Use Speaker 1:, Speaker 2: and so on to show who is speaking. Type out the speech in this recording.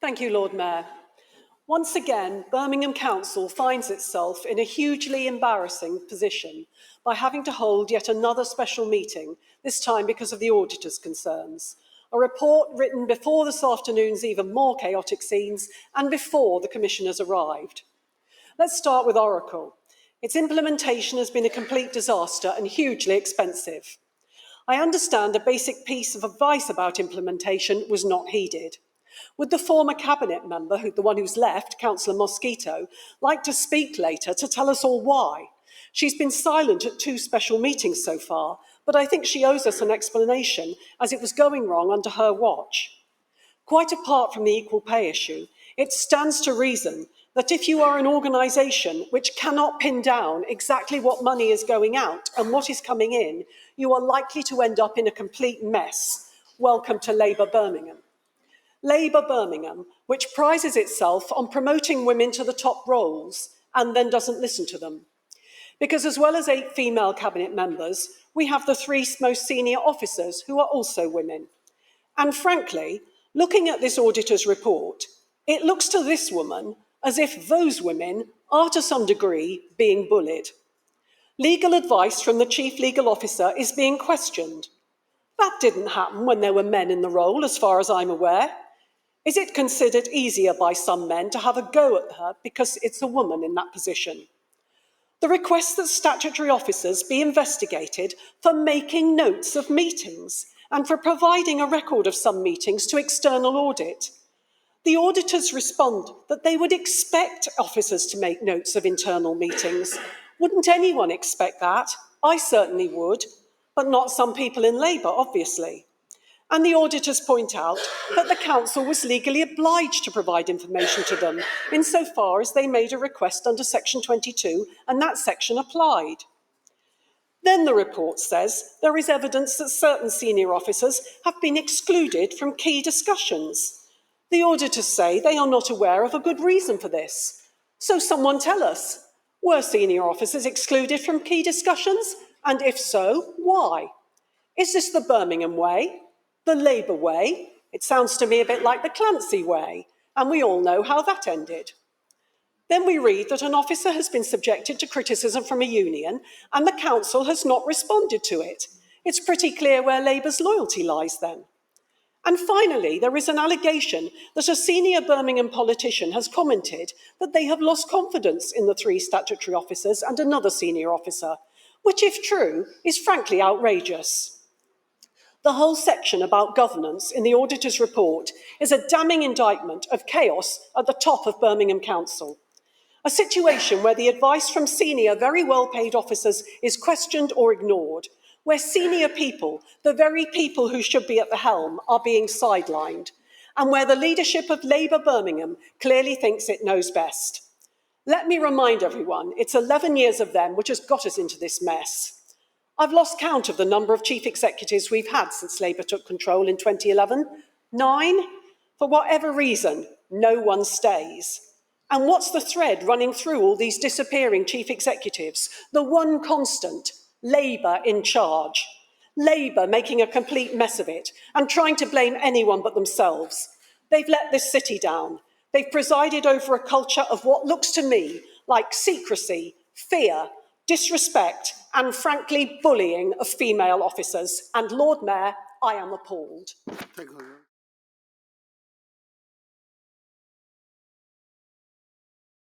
Speaker 1: Thank you, Lord Mayor. Once again, Birmingham Council finds itself in a hugely embarrassing position by having to hold yet another special meeting, this time because of the Auditors' concerns. A report written before this afternoon's even more chaotic scenes and before the Commissioners arrived. Let's start with Oracle. Its implementation has been a complete disaster and hugely expensive. I understand a basic piece of advice about implementation was not heeded. Would the former cabinet member, the one who's left, Councillor Mosquito, like to speak later to tell us all why? She's been silent at 2 special meetings so far, but I think she owes us an explanation as it was going wrong under her watch. Quite apart from the equal pay issue, it stands to reason that if you are an organisation which cannot pin down exactly what money is going out and what is coming in, you are likely to end up in a complete mess. Welcome to Labour Birmingham. Labour Birmingham, which prizes itself on promoting women to the top roles and then doesn't listen to them. Because as well as 8 female cabinet members, we have the 3 most senior officers who are also women. And frankly, looking at this auditor's report, it looks to this woman as if those women are to some degree being bullied. Legal advice from the chief legal officer is being questioned. That didn't happen when there were men in the role, as far as I'm aware. Is it considered easier by some men to have a go at her because it's a woman in that position? The request that statutory officers be investigated for making notes of meetings and for providing a record of some meetings to external audit. The auditors respond that they would expect officers to make notes of internal meetings. Wouldn't anyone expect that? I certainly would, but not some people in Labour, obviously. And the auditors point out that the council was legally obliged to provide information to them insofar as they made a request under section 22 and that section applied. Then the report says there is evidence that certain senior officers have been excluded from key discussions. The auditors say they are not aware of a good reason for this. So someone tell us, were senior officers excluded from key discussions? And if so, why? Is this the Birmingham way? The Labour way? It sounds to me a bit like the Clancy way, and we all know how that ended. Then we read that an officer has been subjected to criticism from a union and the council has not responded to it. It's pretty clear where Labour's loyalty lies then. And finally, there is an allegation that a senior Birmingham politician has commented that they have lost confidence in the 3 statutory officers and another senior officer, which, if true, is frankly outrageous. The whole section about governance in the auditor's report is a damning indictment of chaos at the top of Birmingham Council. A situation where the advice from senior, very well-paid officers is questioned or ignored, where senior people, the very people who should be at the helm, are being sidelined, and where the leadership of Labour Birmingham clearly thinks it knows best. Let me remind everyone, it's 11 years of them which has got us into this mess. I've lost count of the number of chief executives we've had since Labour took control in 2011. 9? For whatever reason, no one stays. And what's the thread running through all these disappearing chief executives? The one constant, Labour in charge. Labour making a complete mess of it and trying to blame anyone but themselves. They've let this city down. They've presided over a culture of what looks to me like secrecy, fear, disrespect, and frankly bullying of female officers. And Lord Mayor, I am appalled.